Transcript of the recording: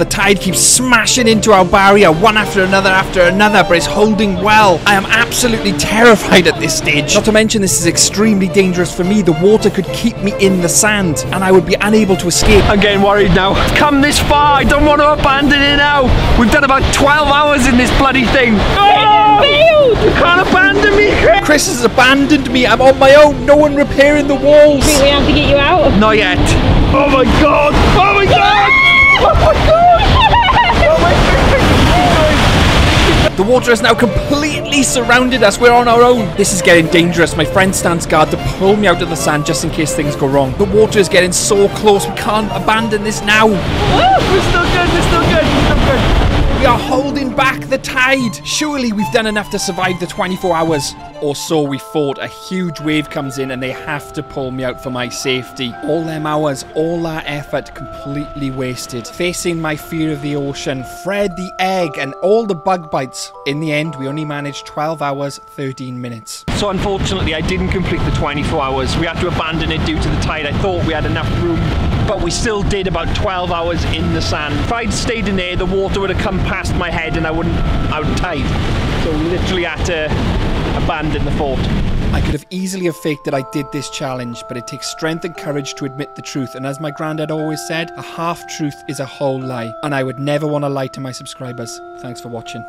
The tide keeps smashing into our barrier, one after another, but it's holding well. I am absolutely terrified at this stage. Not to mention, this is extremely dangerous for me. The water could keep me in the sand, and I would be unable to escape. I'm getting worried now. I've come this far. I don't want to abandon it now. We've done about 12 hours in this bloody thing. Oh, you can't abandon me, Chris. Chris has abandoned me. I'm on my own. No one repairing the walls. Think we have to get you out? Not yet. Oh my god. Oh my god. Oh my god. Oh my god. The water has now completely surrounded us. We're on our own. This is getting dangerous. My friend stands guard to pull me out of the sand just in case things go wrong. The water is getting so close. We can't abandon this now. We're still good. We're still good. We're still good. We are holding back the tide. Surely we've done enough to survive the 24 hours. Or so we thought. A huge wave comes in and they have to pull me out for my safety. All them hours, all that effort completely wasted. Facing my fear of the ocean, Fred the egg and all the bug bites. In the end, we only managed 12 hours, 13 minutes. So unfortunately, I didn't complete the 24 hours. We had to abandon it due to the tide. I thought we had enough room, but we still did about 12 hours in the sand. If I'd stayed in there, the water would have come past my head and I would tide. So we literally had to abandon the fort. I could have easily have faked that I did this challenge, but it takes strength and courage to admit the truth. And as my granddad always said, a half truth is a whole lie. And I would never want to lie to my subscribers. Thanks for watching.